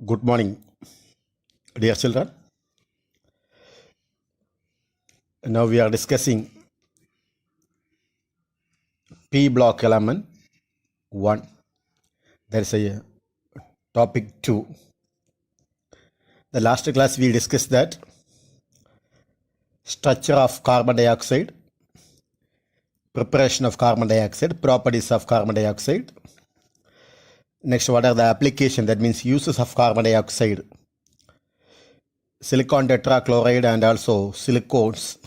Good morning, dear children. Now we are discussing P block element 1. There is a topic 2. The last class we discussed that structure of carbon dioxide, preparation of carbon dioxide, properties of carbon dioxide. Next, what are the application, that means uses of carbon dioxide, silicon tetrachloride and also silicones.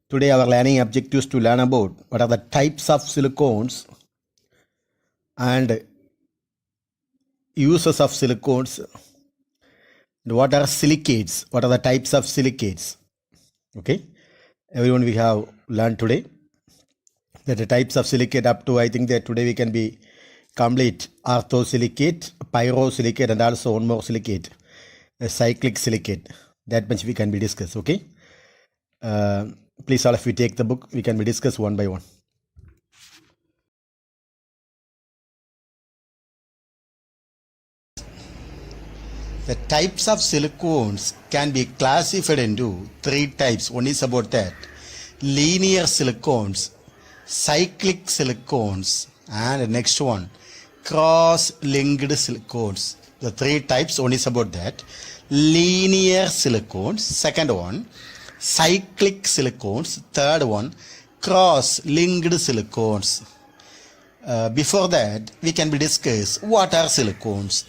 Today our learning objective is to learn about what are the types of silicones and uses of silicones. And what are silicates? What are the types of silicates? Okay, everyone we have learned today that the types of silicate up to, I think that today we can be complete orthosilicate, pyrosilicate and also one more silicate, a cyclic silicate. That much we can be discussed. Okay, please all of you take the book, we can be discussed one by one. The types of silicones can be classified into three types. One is about that linear silicones, cyclic silicones, and the next one cross-linked silicones. The three types, one is about that linear silicones, second one cyclic silicones, third one cross-linked silicones. Before that, we can be discuss what are silicones.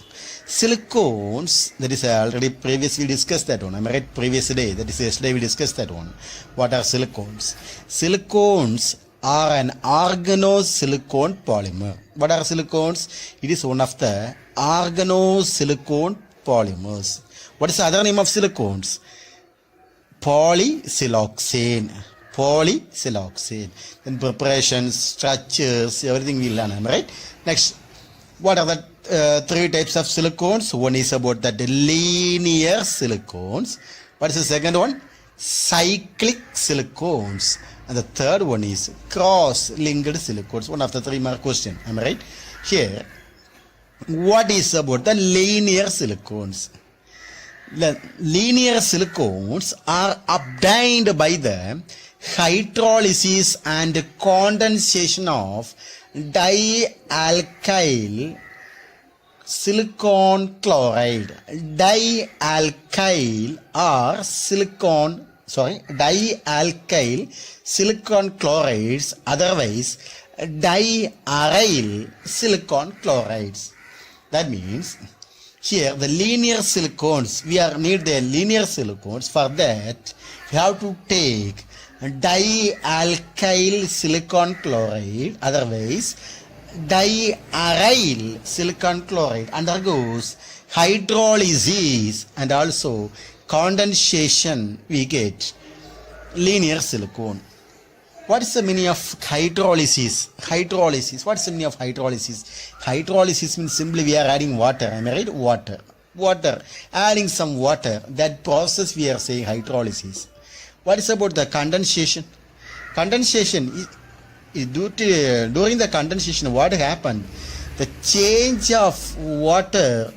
Silicones, that is already previously discussed that one. I read previous day, that is yesterday we discussed that one. What are silicones? Silicones are an organosilicon polymer. What are silicones? It is one of the organosilicon polymers. What is the other name of silicones? Polysiloxane. Polysiloxane. Then preparations, structures, everything we learn. Am I right? Next, what are the three types of silicones? One is about that linear silicones. What is the second one? Cyclic silicones. And the third one is cross-linked silicones. One of the three mark question. Am I right? Here, what is about the linear silicones? The linear silicones are obtained by the hydrolysis and condensation of dialkyl silicon chloride. Dialkyl silicon chlorides, otherwise diaryl silicon chlorides. That means here the linear silicones, we need the linear silicones. For that we have to take dialkyl silicon chloride, otherwise diaryl silicon chloride undergoes hydrolysis and also condensation, we get linear silicone. What is the meaning of hydrolysis? Hydrolysis. What is the meaning of hydrolysis? Hydrolysis means simply we are adding water. Am I right? Water. Water. Adding some water. That process we are saying hydrolysis. What is about the condensation? Condensation is during the condensation, what happened? The change of water,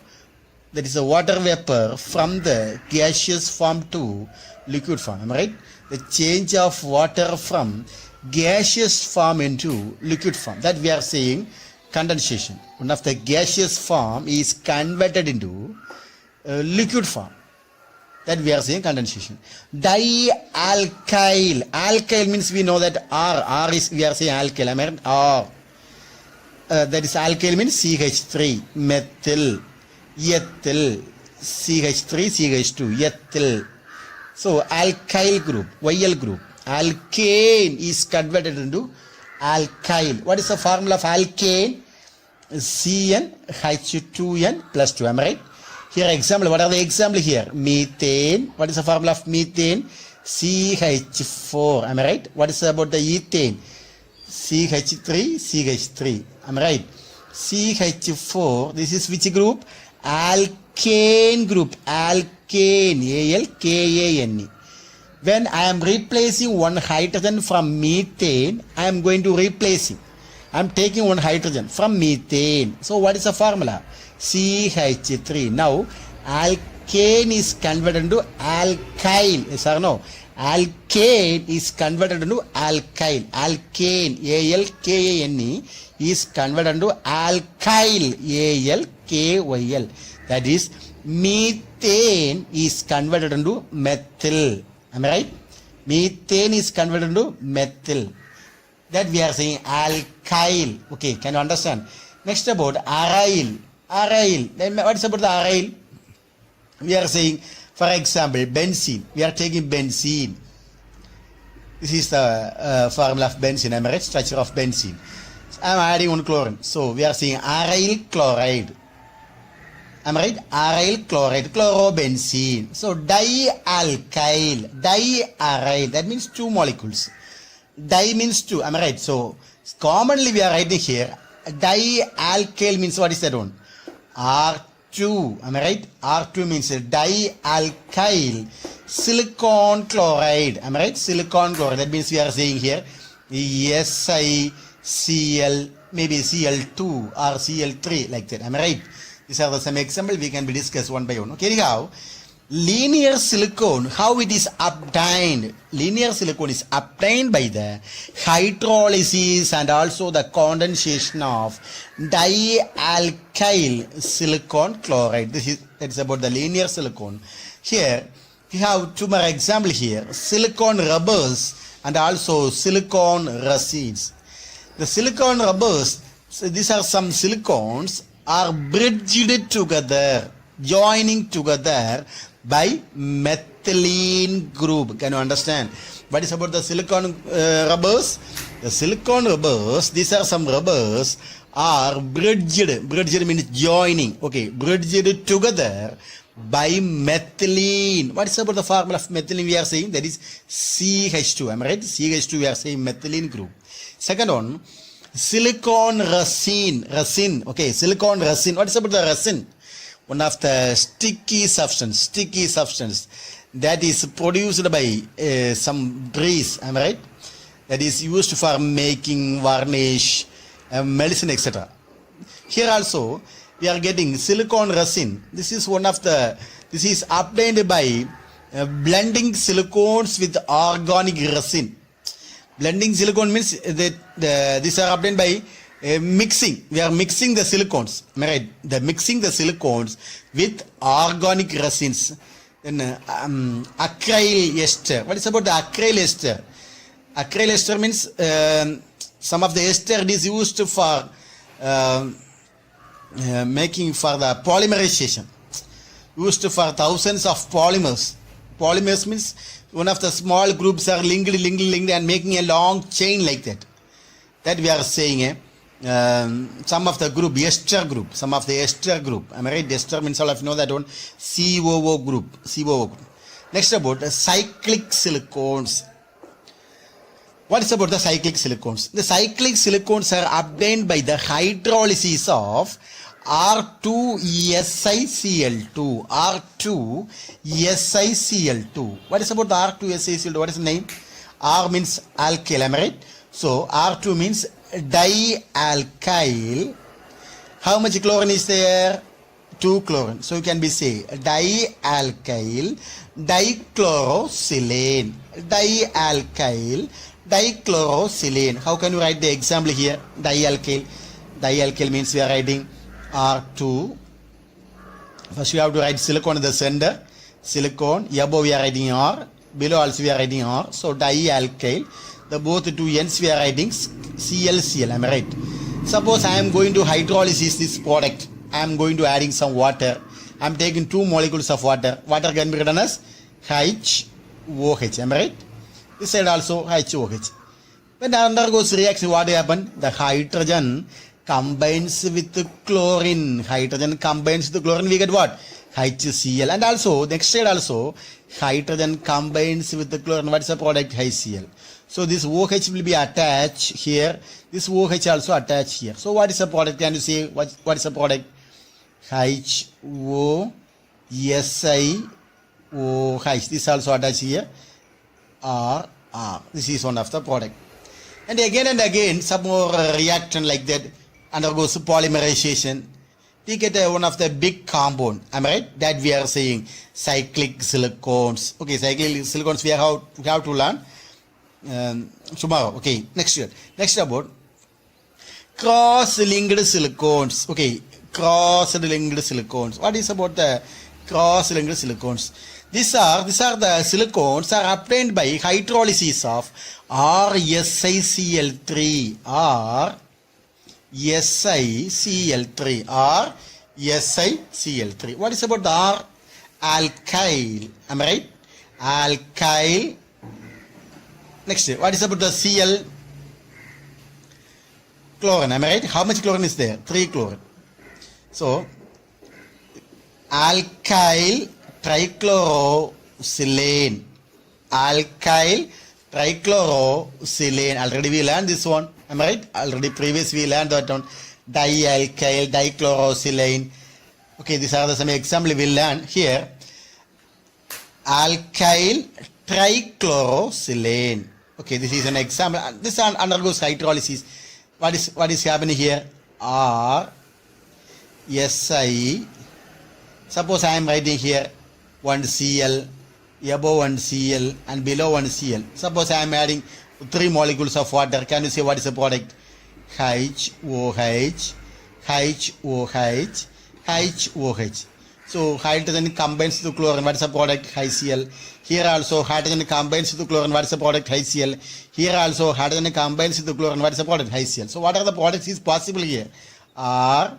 that is a water vapor, from the gaseous form to liquid form. Am I right? The change of water from gaseous form into liquid form, that we are saying condensation. One of the gaseous form is converted into liquid form, that we are saying condensation. Dialkyl. Alkyl means we know that R is, we are saying alkyl. I mean R. That is alkyl means CH3, methyl, ethyl, CH3, CH2, ethyl. So alkyl group, YL group. Alkane is converted into alkyl. What is the formula of alkane? CnH2n plus 2. Am I right? Here example, what are the example here? Methane. What is the formula of methane? CH4. Am I right? What is about the ethane? CH3, CH3. Am I right? CH4. This is which group? Alkane group. Alkane. ALKANE. When I am replacing one hydrogen from methane, I am going to replace him. I'm taking one hydrogen from methane. So what is the formula? CH3. Now alkane is converted into alkyl. Yes or no? Alkane is converted into alkyl. Alkane, ALKANE, is converted into alkyl, ALKYL. That is, methane is converted into methyl. Am I right? Methane is converted into methyl. That we are saying alkyl. Okay, can you understand? Next about aryl. Aryl. Then what is about the aryl? We are saying, for example, benzene. We are taking benzene. This is the formula of benzene. Am I right? Structure of benzene. I am adding one chlorine. So we are saying aryl chloride. Am I right? Aryl chloride, chlorobenzene. So dialkyl, diaryl. That means two molecules. Di means two. Am I right? So commonly we are writing here dialkyl means what is that one? R2. Am I right? R2 means dialkyl silicon chloride. Am I right? Silicon chloride. That means we are saying here SiCl, maybe Cl2 or Cl3 like that. Am I right? These are some examples we can be discussed one by one. Okay, anyhow, linear silicon, how it is obtained? Linear silicon is obtained by the hydrolysis and also the condensation of dialkyl silicon chloride. That is about the linear silicon. Here we have two more examples here: silicon rubbers and also silicon resins. The silicon rubbers, so these are some silicons are bridged together, joining together by methylene group. Can you understand? What is about the silicon rubbers? The silicon rubbers, these are some rubbers are bridged. Bridged means joining. Okay, bridged together by methylene. What is about the formula of methylene? We are saying that is CH2. Am I right? CH2 we are saying methylene group. Second one, silicon resin. Resin. Okay, silicon resin. What is about the resin? One of the sticky substance that is produced by some trees. Am I right? That is used for making varnish, medicine, etc. Here also we are getting silicon resin. This is obtained by blending silicones with organic resin. Blending silicone means that these are obtained by mixing. We are mixing the silicones. Am I right? Mixing the silicones with organic resins. Then acryl ester. What is about the acryl ester? Acryl ester means some of the ester is used for making for the polymerization. Used for thousands of polymers. Polymers means one of the small groups are linked and making a long chain like that. That we are saying some of the group, ester group. Some of the ester group. Am I right? Ester means all of you know that one. COO group. Next about the cyclic silicones. What is about the cyclic silicones? The cyclic silicones are obtained by the hydrolysis of R2SiCl2. R2SiCl2. What is about the R2SiCl2? What is the name? R means alkyl, am I right? So R2 means dialkyl. How much chlorine is there? 2 chlorine. So you can be say dialkyl dichlorosilane. Dialkyl dichlorosilane. How can you write the example here? Dialkyl. Dialkyl means we are writing R2. First we have to write silicon in the center. Silicon. Above we are writing R. Below also we are writing R. So dialkyl. The both two ends we are writing ClCl. Am I right? Suppose I am going to hydrolysis this product. I am going to adding some water. I am taking 2 molecules of water. Water can be written as HOH. Am I right? This side also HOH. When it undergoes reaction, what happens? The hydrogen combines with the chlorine. Hydrogen combines with the chlorine. We get what? HCl. And also, next side also, hydrogen combines with the chlorine. What is the product? HCl. So this OH will be attached here. This OH also attached here. So what is the product? Can you say what is the product? HOSiOH. This also attached here. R. This is one of the product. And again, some more reaction like that undergoes polymerization. We get one of the big compound, am I right? That we are saying cyclic silicones. Okay, cyclic silicones we have to learn tomorrow. Okay, next year. Next about cross-linked silicones. Okay, cross-linked silicones. What is about the cross-linked silicones? These are the silicones are obtained by hydrolysis of RSiCl3 or SiCl3 or SiCl3. What is about the R? Alkyl. Am I right? Alkyl. Next, what is about the Cl? Chlorine. Am I right? How much chlorine is there? 3 chlorine. So, alkyl trichlorosilane. Alkyl trichlorosilane. Already we learned this one. Am I right? Already previous we learned that one. Dialkyl dichlorosilane. Okay, these are the some example we learned here. Alkyl trichlorosilane. Okay, this is an example. This undergoes hydrolysis. What is happening here? R Si. Suppose I am writing here 1 Cl, above 1 Cl and below 1 Cl. Suppose I am adding 3 molecules of water. Can you say what is the product? HOH, HOH, HOH. So hydrogen combines to chlorine. What is the product? HCl. Here also hydrogen combines to chlorine. What is the product? HCl. Here also hydrogen combines to chlorine. What is the product? HCl. So what are the products is possible here? R,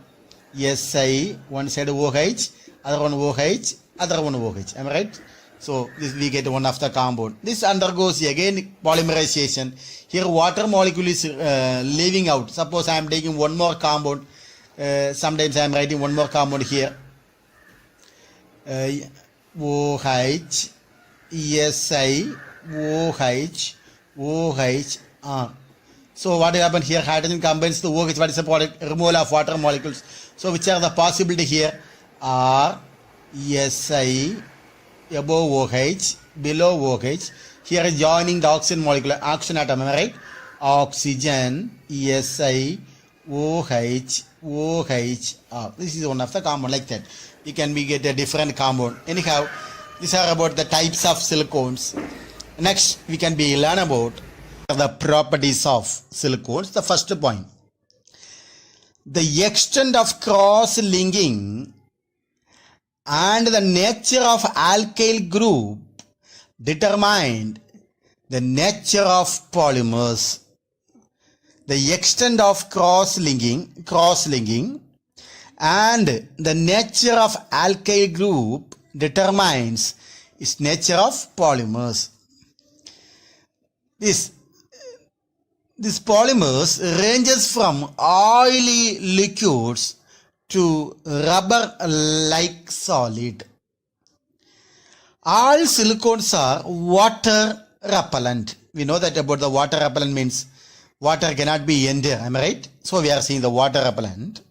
Si, one side OH, other one OH, other one OH. Am I right? So this we get one of the compound. This undergoes again polymerization. Here water molecule is leaving out. Suppose I am taking one more compound. Sometimes I am writing one more compound here. OH, Si, OH, OH, R. So what happened here? Hydrogen combines to OH. What is the product? Removal of water molecules. So which are the possibility here? R, Si, above OH, below OH. Here is joining the oxygen molecule, oxygen atom, am I right? Oxygen, Si, OH, OH, R. This is one of the compound like that. We get a different compound. Anyhow, these are about the types of silicones. Next, we can learn about the properties of silicones. The first point, the extent of cross-linking and the nature of alkyl group determined the nature of polymers. The extent of cross-linking and the nature of alkyl group determines its nature of polymers. This polymers ranges from oily liquids to rubber-like solid. All silicones are water repellent. We know that about the water repellent means water cannot be entered. Am I right? So we are seeing the water repellent.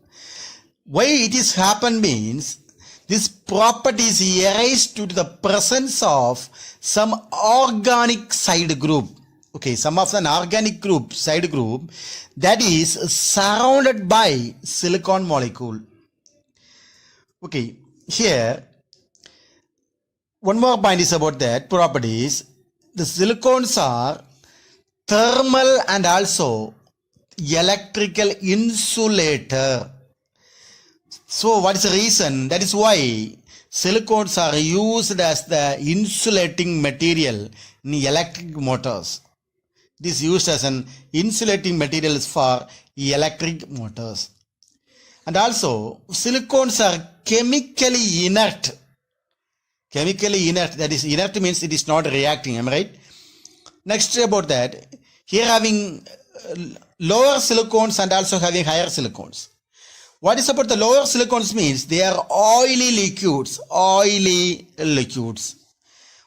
Why it is happened means this property is erased due to the presence of some organic side group. Okay, some of an organic group, side group, that is surrounded by silicon molecule. Okay, here, one more point is about that properties. The silicones are thermal and also electrical insulator. So what is the reason? That is why silicones are used as the insulating material in electric motors. This is used as an insulating material for electric motors. And also, silicones are chemically inert. Chemically inert, that is inert means it is not reacting, am I right? Next about that, here having lower silicones and also having higher silicones. What is about the lower silicones means they are oily liquids.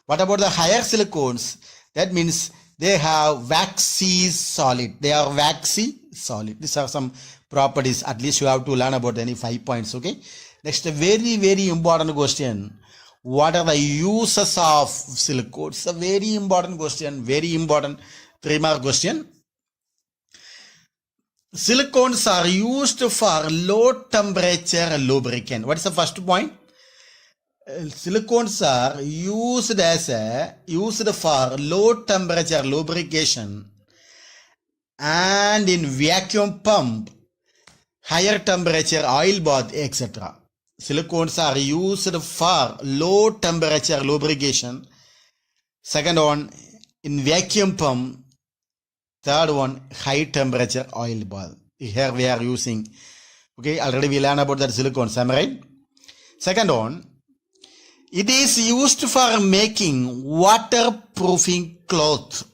What about the higher silicones? That means they have waxy solid. They are waxy solid. These are some properties. At least you have to learn about any 5 points. Okay. Next, a very important question. What are the uses of silicones? It's a very important question. Very important 3-mark question. Silicones are used for low temperature lubricant. What is the first point? Silicones are used for low temperature lubrication and in vacuum pump, higher temperature oil bath, etc. Silicones are used for low temperature lubrication. Second one, in vacuum pump. Third one, high temperature oil bath. Here we are using, okay, already we learned about that silicones, am I right? Second one, it is used for making waterproofing cloth.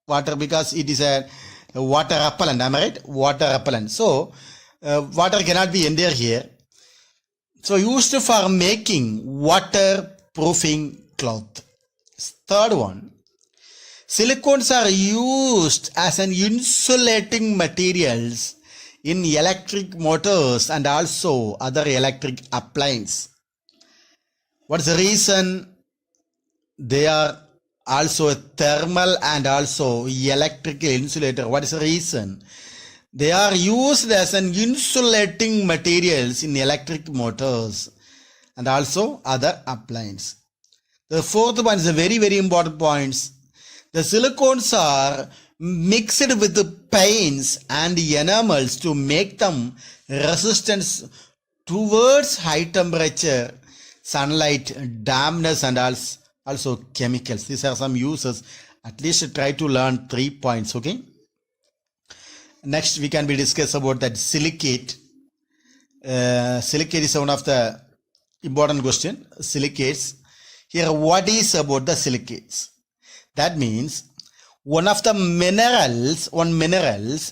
Water, because it is a water repellent, am I right? Water repellent. So, water cannot be in there here. So, used for making waterproofing cloth. Third one, silicones are used as an insulating materials in electric motors and also other electric appliances. What is the reason? They are also a thermal and also electrical insulator. What is the reason? They are used as an insulating materials in electric motors and also other appliances. The fourth one is a very, very important point. The silicones are mixed with the paints and enamels to make them resistant towards high temperature, sunlight, dampness, and also chemicals. These are some uses. At least try to learn 3 points, okay? Next, we can be discuss about that silicate. Silicate is one of the important question. Silicates. Here, what is about the silicates? That means one of the minerals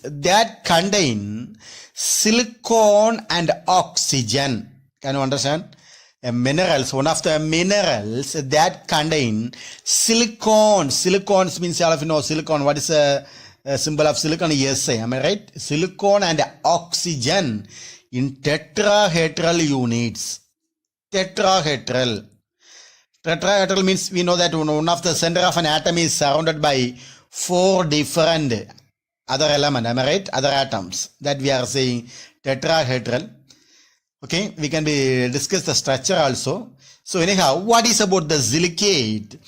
that contain silicon and oxygen. Can you understand? One of the minerals that contain silicon. Silicon means all of you know silicon. What is a symbol of silicon? Yes, am I right? Silicon and oxygen in tetrahedral units. Tetrahedral. Tetrahedral means we know that one of the center of an atom is surrounded by 4 different other elements, am I right? Other atoms that we are saying tetrahedral. Okay, we can discuss the structure also. So anyhow, what is about the silicate?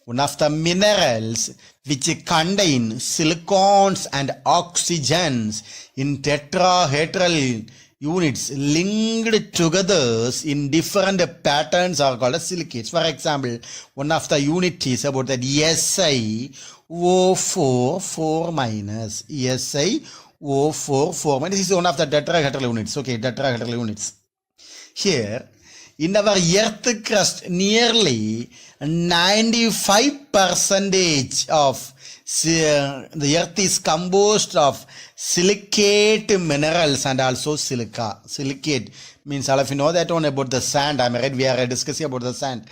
One of the minerals which contain silicons and oxygens in tetrahedral units linked together in different patterns are called as silicates. For example, one of the unit is about that SiO4 4 minus. SiO4 4 minus. This is one of the tetrahedral units. Okay, tetrahedral units. Here, in our earth crust, nearly 95% of the earth is composed of silicate minerals and also silica. Silicate means all of you know that one about the sand. I'm right. We are discussing about the sand.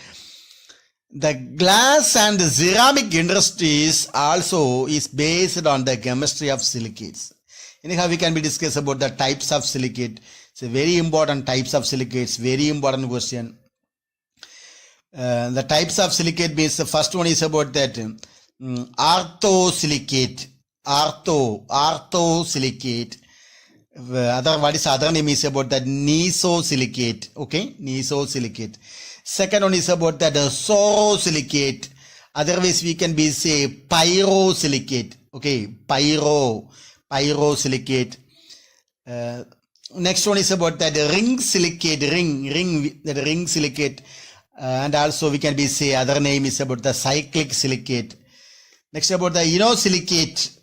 The glass and the ceramic industries also is based on the chemistry of silicates. Anyhow, we can be discussing about the types of silicate. It's a very important types of silicates. Very important question. The types of silicate means the first one is about that orthosilicate. Orthosilicate. What is other name is about that nesosilicate. Okay, nesosilicate. Second one is about that sorosilicate. Otherwise we can be say pyrosilicate. Okay, pyrosilicate. Next one is about that ring silicate. Ring silicate. And also we can be say other name is about the cyclic silicate. Next about the inosilicates.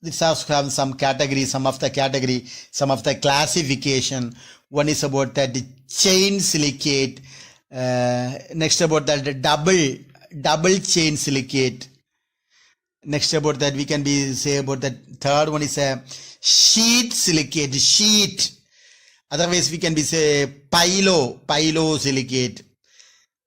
This also have some category, some of the classification. One is about that chain silicate. Next about that double chain silicate. Next about that we can be say about that third one is a sheet silicate. Sheet. Otherwise we can be say pyrosilicate.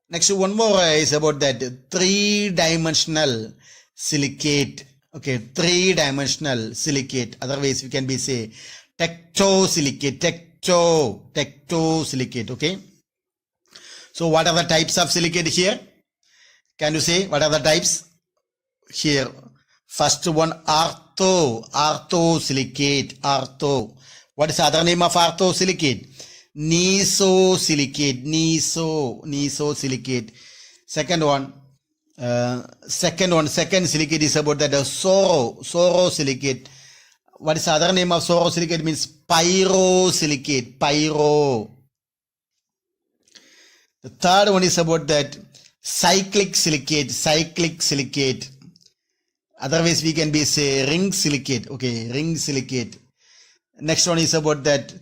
Next one more is about that 3-dimensional silicate. Okay, 3-dimensional silicate. Otherwise we can be say tectosilicate. Tectosilicate. Okay. So what are the types of silicate here? Can you say what are the types? Here, first one orthosilicate. Orthosilicate. Ortho. What is the other name of orthosilicate? Nesosilicate. Nesosilicate. Second silicate is about that sorosilicate. What is the other name of sorosilicate? Means pyrosilicate. Pyro. The third one is about that cyclic silicate. Otherwise we can be say ring silicate. Okay, ring silicate. Next one is about that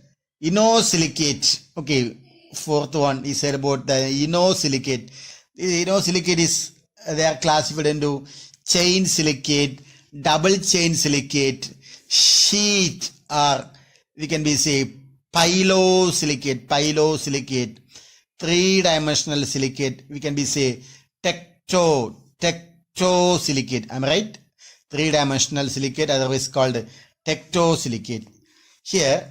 inosiliate. Okay, fourth one is about the inosiliate. Inosiliate is they are classified into chain silicate, double chain silicate, sheet, or we can be say pylosilicate, three-dimensional silicate, we can be say tectosilicate. Am I right? Three-dimensional silicate, otherwise called tectosilicate. Here,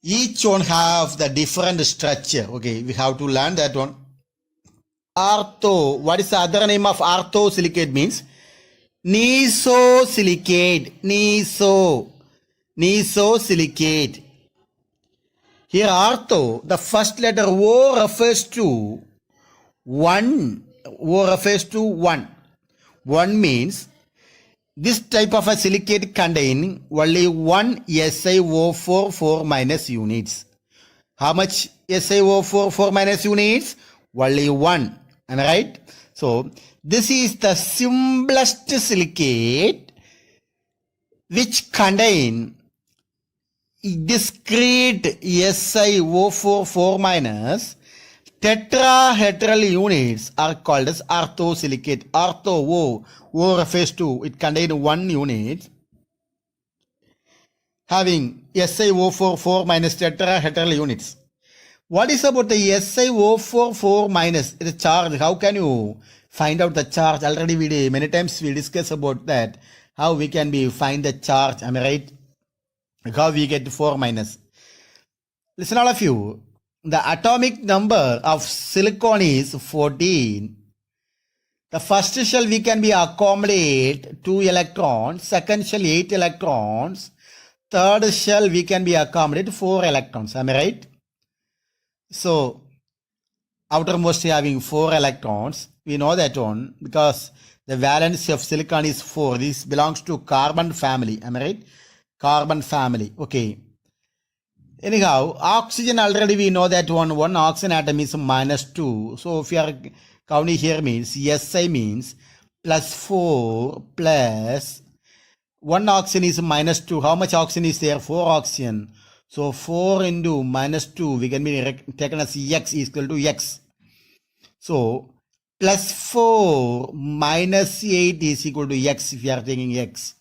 each one have the different structure. Okay, we have to learn that one. What is the other name of orthosilicate? Means nesosilicate. Nesosilicate. Here ortho, the first letter O refers to one. O refers to one. One means this type of a silicate containing only one SiO4 4 minus units. How much SiO4 4 minus units? Only one. Am I right? So this is the simplest silicate which contain discrete SiO4 4 minus tetrahedral units are called as orthosilicate. Ortho O refers to it contains one unit having SiO4 4 minus tetrahedral units. What is about the SiO4 4 minus? The charge. How can you find out the charge? Already many times we discuss about that. How we can find the charge. Am I right? How we get 4 minus. Listen all of you. The atomic number of silicon is 14. The first shell we can accommodate 2 electrons. Second shell 8 electrons. Third shell we can accommodate 4 electrons. Am I right? So, outermost having 4 electrons, we know that one because the valency of silicon is 4. This belongs to carbon family. Am I right? Carbon family. Okay. Anyhow, oxygen already we know that one oxygen atom is minus 2. So, if you are counting here means Si means plus 4 plus 1 oxygen is minus 2. How much oxygen is there? 4 oxygen. So 4 into minus 2, we can be taken as X is equal to X. So plus 4 minus 8 is equal to X if we are taking X.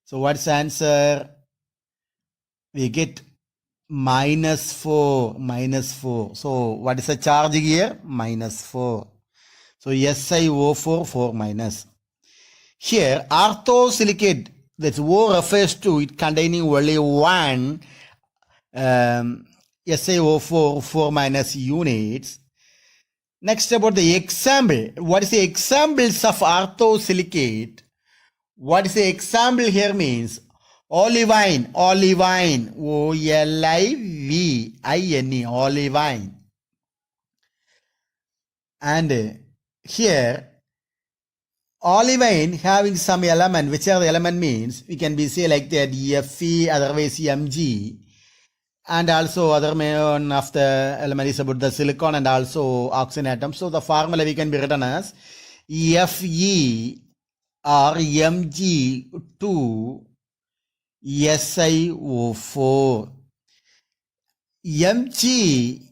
So what's the answer? We get minus 4. So what is the charge here? Minus 4. So SiO4 4 minus. Here orthosilicate, that O refers to it containing only one SiO4 4 minus units. Next about the example. What is the examples of orthosilicate? What is the example here means? Olivine. O-L-I-V-I-N-E. Olivine. And here olivine having some element, which are the element means, we can be say like that Fe, otherwise Mg. And also other one of the element is about the silicon and also oxygen atom. So the formula we can be written as Fe or Mg2 SiO4. Mg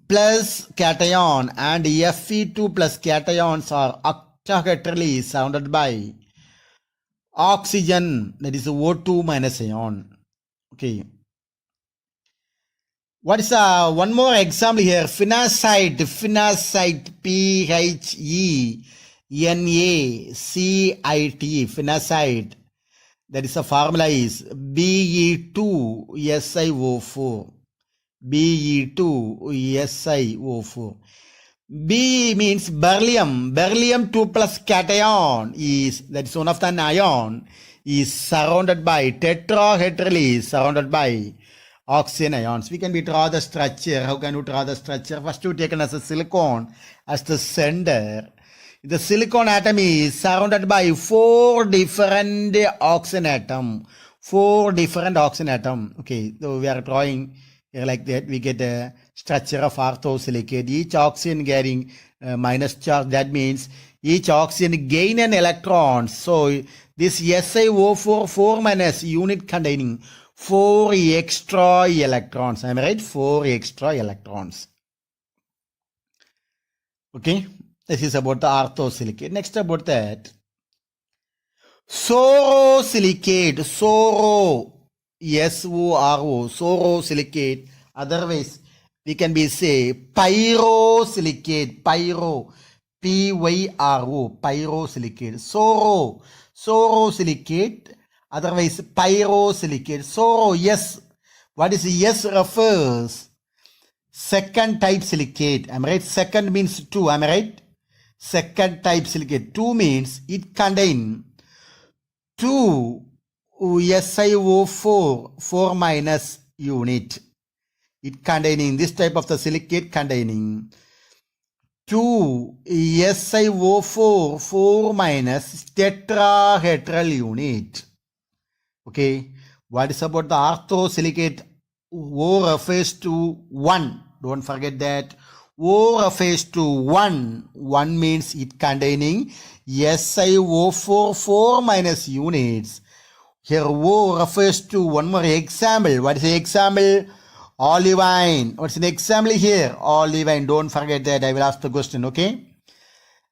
plus cation and Fe2 plus cations are octahedrally surrounded by oxygen, that is O2 minus ion. Okay. What is one more example here? Phenacite, P-H-E-N-A-C-I-T, phenacite. That is the formula is Be2SiO4. Be2SiO4. B means beryllium. Beryllium 2 plus cation is, that is one of the ion, is surrounded by, tetrahedral is surrounded by oxygen ions. We can draw the structure. How can we draw the structure? First we taken as a silicon as the center. The silicon atom is surrounded by 4 different oxygen atom. 4 different oxygen atom. Okay, so we are drawing here like that. We get a structure of orthosilicate. Each oxygen carrying minus charge. That means each oxygen gain an electron. So this SiO4 4 minus unit containing 4 extra electrons. Am I right? 4 extra electrons. Okay. This is about the orthosilicate. Next about that. Sorosilicate. S-O-R-O. Sorosilicate. Otherwise, we can be say pyrosilicate. P-Y-R-O. Pyrosilicate. Sorosilicate. Otherwise, pyrosilicate. Yes. What is yes refers? Second type silicate. Am I right? Second means 2. Am I right? Second type silicate. 2 means it contain 2 SiO4 4 minus unit. It containing this type of the silicate containing 2 SiO4 4 minus tetrahedral unit. Okay. What is about the orthosilicate? O refers to 1. Don't forget that. O refers to 1. 1 means it containing SiO4 4 minus units. Here O refers to one more example. What is the example? Olivine. What's the example here? Olivine. Don't forget that. I will ask the question. Okay.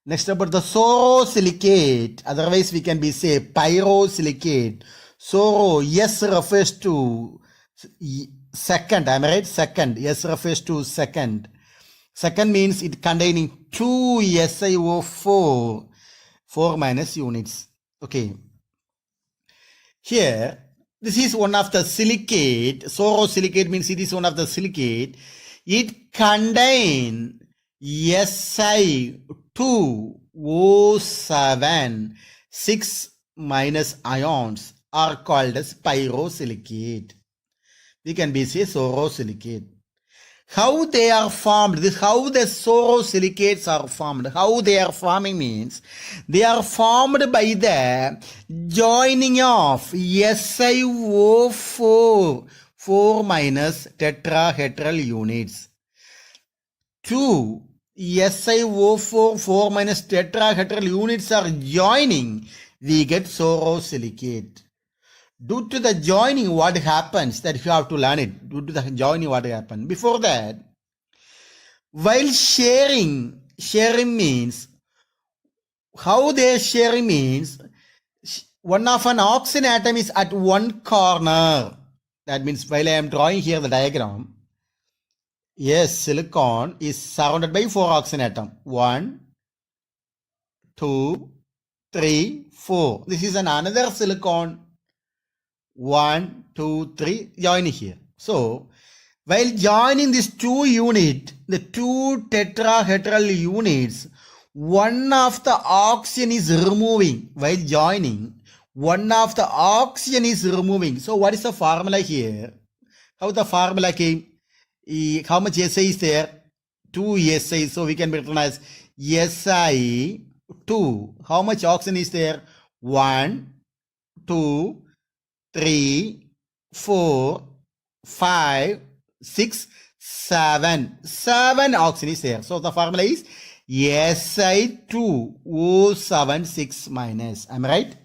Next about the sorosilicate. Otherwise we can be say pyrosilicate. Yes refers to second. Am I right? Second. Yes refers to second. Second means it containing 2 SiO4 4 minus units. Okay. Here, this is one of the silicate. Sorosilicate means it is one of the silicate. It contains Si2O7 6 minus ions are called as pyrosilicate. We can be say sorosilicate. How they are formed, this how the sorosilicates are formed. How they are forming means they are formed by the joining of SiO4 4 minus tetrahedral units. 2 SiO4 4 minus tetrahedral units are joining, we get sorosilicate. Due to the joining, what happens, that you have to learn it. Due to the joining, what happens. Before that, while sharing means, how they are sharing means, one of an oxygen atom is at one corner. That means while I am drawing here the diagram, yes, silicon is surrounded by 4 oxygen atoms. 1, 2, 3, 4. This is another silicon. 1, 2, 3, join here. So, while joining these 2 units, the 2 tetrahedral units, one of the oxygen is removing. While joining, one of the oxygen is removing. So, what is the formula here? How the formula came? How much Si is there? 2 Si. So, we can written as Si 2. How much oxygen is there? 1, 2, 3, 4, 5, 6, 7. 7 oxygen is there. So the formula is Si2O7 6 minus. Am I right?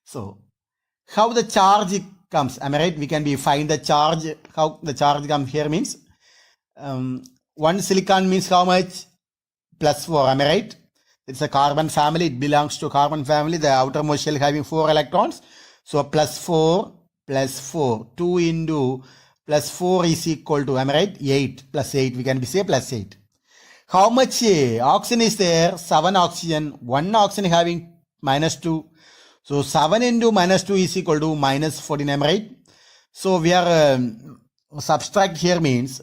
So how the charge comes? Am I right? We can find the charge. How the charge comes here means 1 silicon means how much? Plus 4. Am I right? It's a carbon family. It belongs to carbon family. The outermost shell having 4 electrons. So plus 4 plus 4. 2 into plus 4 is equal to, am I right? 8 plus 8. We can say plus 8. How much oxygen is there? 7 oxygen. 1 oxygen having minus 2. So 7 into minus 2 is equal to minus 14. Am I right? So we are subtract here means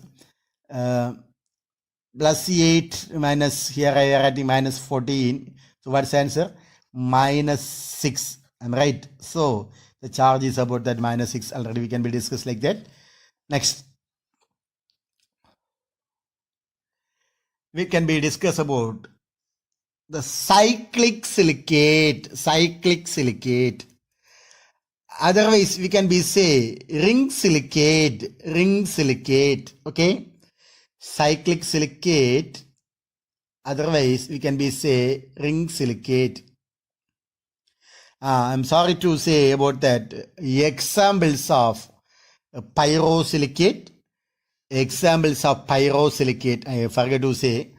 plus 8 minus here I are writing minus 14. So what's the answer? Minus 6. Am I right? So the charge is about that minus 6. Already we can be discussed like that. Next, we can be discussed about the cyclic silicate. Cyclic silicate. Otherwise, we can be say ring silicate. Ring silicate. Okay. Cyclic silicate. Otherwise, we can be say ring silicate. I'm sorry to say about that. Examples of pyrosilicate. Examples of pyrosilicate. I forget to say.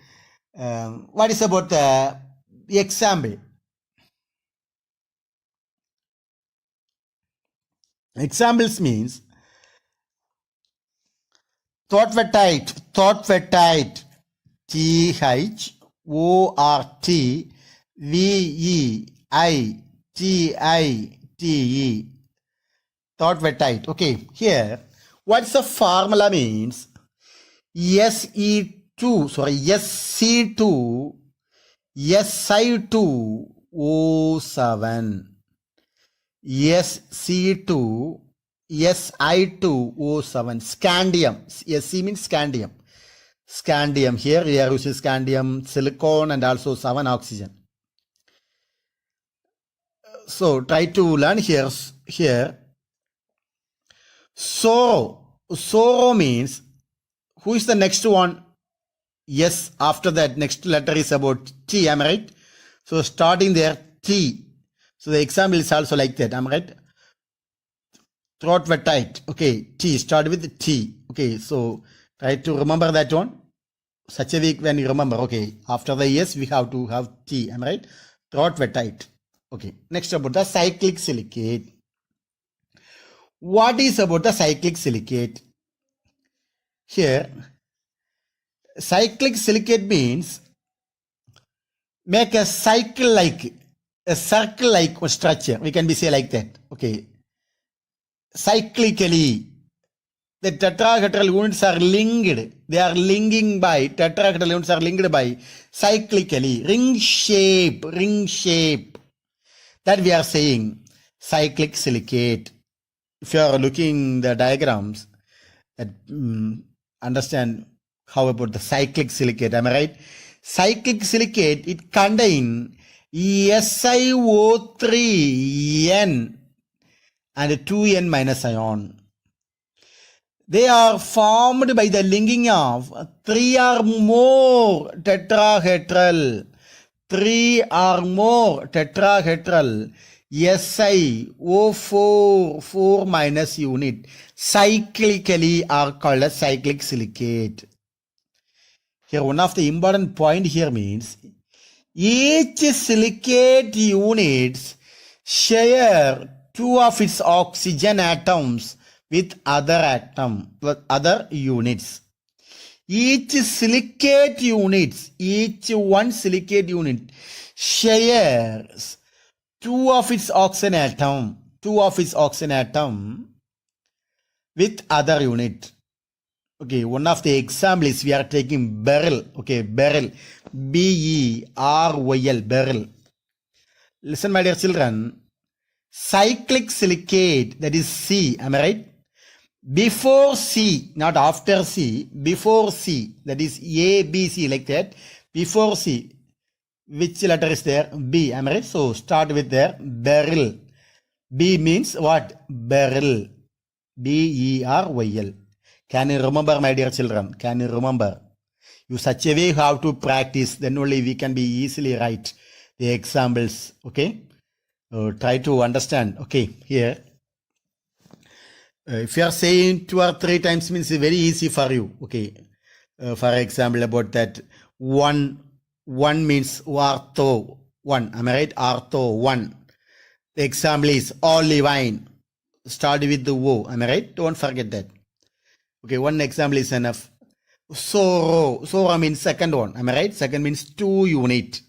What is about the example? Examples means thortvetite. Thortvetite. Thortvetite. Thortvetite. Okay, here, what's the formula means? SC2, Si2O7. SC2, Si2O7. Scandium. Sc means scandium. Scandium. Here we are using scandium, silicon, and also 7 oxygen. So try to learn here. Sorrow means, who is the next one? Yes, after that, next letter is about T, am I right? So starting there, T. So the example is also like that, am I right? Thortvetite. Okay, T, start with T. Okay, so try to remember that one. Such a week when you remember, okay, after the yes, we have to have T, am I right? Thortvetite. Okay, next about the cyclic silicate. What is about the cyclic silicate? Here, cyclic silicate means make a circle-like structure. We can be say like that. Okay, cyclically, the tetrahedral units are linked. They are linking by tetrahedral units are linked by cyclically. Ring shape. That we are saying cyclic silicate. If you are looking the diagrams, understand how about the cyclic silicate, am I right? Cyclic silicate, it contains SiO3N and 2N minus ion. They are formed by the linking of 3 or more tetrahedral. 3 or more tetrahedral SiO4 minus unit cyclically are called as cyclic silicate. Here, one of the important point here means each silicate units share 2 of its oxygen atoms with other units. Each one silicate unit shares 2 of its oxygen atom with other unit. Okay, one of the examples we are taking beryl. Okay, beryl. BERYL, beryl. Listen, my dear children. Cyclic silicate, that is C, am I right? Before C, not after C, before C, that is A, B, C, like that. Before C, which letter is there? B, am I right? So start with there, beryl. B means what? Beryl. BERYL. Can you remember, my dear children? Can you remember? You such a way how to practice, then only we can be easily write the examples. Okay? Try to understand. Okay, here. If you are saying 2 or 3 times means it's very easy for you. Okay. For example, about that 1 means ortho 1. Am I right? Ortho 1. The example is olivine. Start with the O. Am I right? Don't forget that. Okay, one example is enough. Sorrow means second one. Am I right? Second means 2 unit.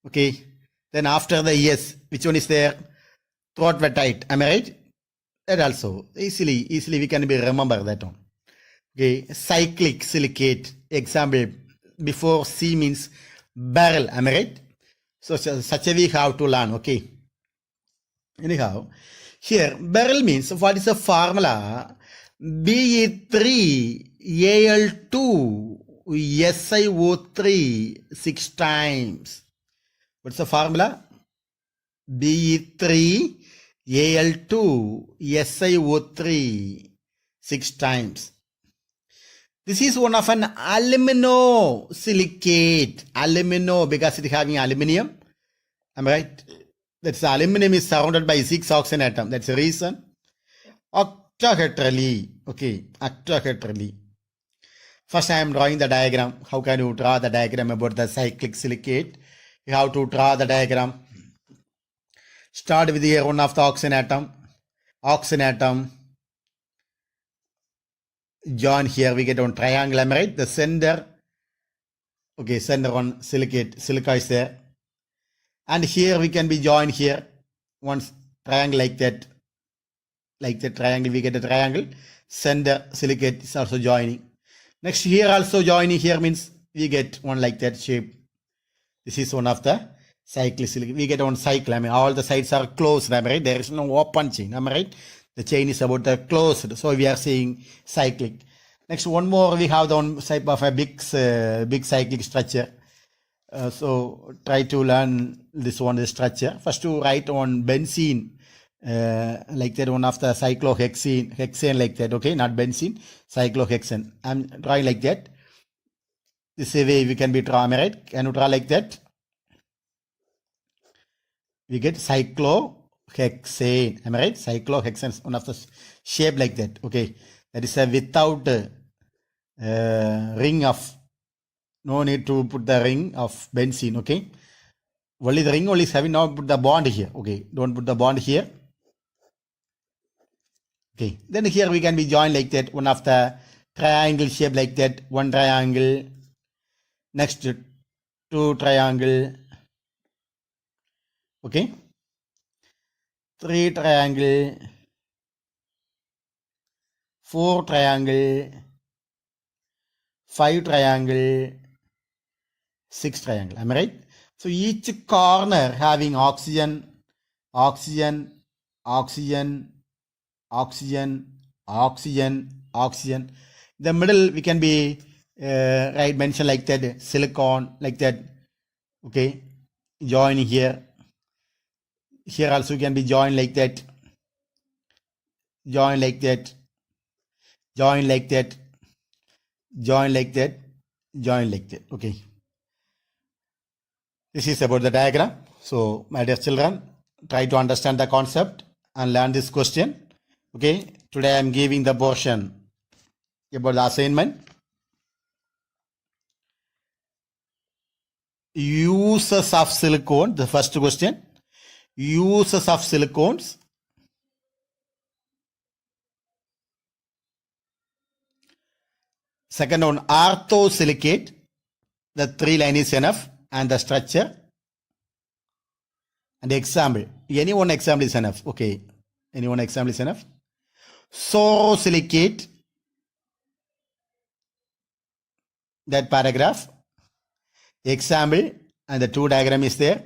Okay. Then after the yes, which one is there? Thortvetite. Am I right? That also easily we can be remember that one. Okay, cyclic silicate. Example before C means beryl. Am I right? So such a we have to learn. Okay. Anyhow, here beryl means what is the formula? Be3Al2 SiO3 6 times. What's the formula? Be3Al2 SiO3 6 times. This is one of an aluminosilicate. Alumino, because it is having aluminium. Am I right? That's aluminum is surrounded by 6 oxygen atom. That's the reason. Octahedrally. Okay, octahedrally. First I am drawing the diagram. How can you draw the diagram about the cyclic silicate? You have to draw the diagram. Start with here one of the oxygen atom. Oxygen atom. Join here, we get one triangle, am I right? The center. Okay, center one silicate. Silica is there. And here we can be joined here. One triangle like that. Like the triangle, we get a triangle. Center silicate is also joining. Next here also joining here means we get one like that shape. This is one of the cyclic silicate. We get one cycle. I mean all the sides are closed. Am I right? There is no open chain. Am I right? The chain is about the closed. So we are saying cyclic. Next one more we have the one type of a big cyclic structure. So try to learn this one, the structure. First to write on benzene. Like that one of the cyclohexane like that, okay, not benzene, cyclohexane. I'm drawing like that. This is a way we can be draw, am I right? Can you draw like that? We get cyclohexane, am I right? Cyclohexane is one of the shape like that, okay. That is a without ring of, no need to put the ring of benzene, okay. Only the ring only is having, now put the bond here, okay. Don't put the bond here. Okay, then here we can be joined like that, one of the triangle shape like that, one triangle, next two triangle, okay, three triangle, four triangle, five triangle, six triangle, am I right? So each corner having oxygen, oxygen, oxygen, oxygen, oxygen, oxygen. The middle we can be right mention like that, silicon like that, okay, joining here. Here also can be joined like that, join like that, join like that, join like that, join like that, okay. This is about the diagram. So my dear children, try to understand the concept and learn this question. Okay, today I am giving the portion about the assignment. Uses of silicone, the first question. Uses of silicones. Second one, orthosilicate. The 3 line is enough. And the structure. And the example. Any one example is enough. Okay, any one example is enough. Sorosilicate, that paragraph, example, and the 2 diagram is there.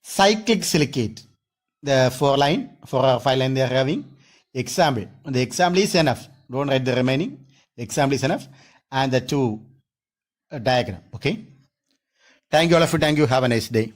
Cyclic silicate, the 4 line, 4 or 5 line they are having. Example, and the example is enough. Don't write the remaining. Example is enough. And the 2 diagram, okay. Thank you all of you. Thank you. Have a nice day.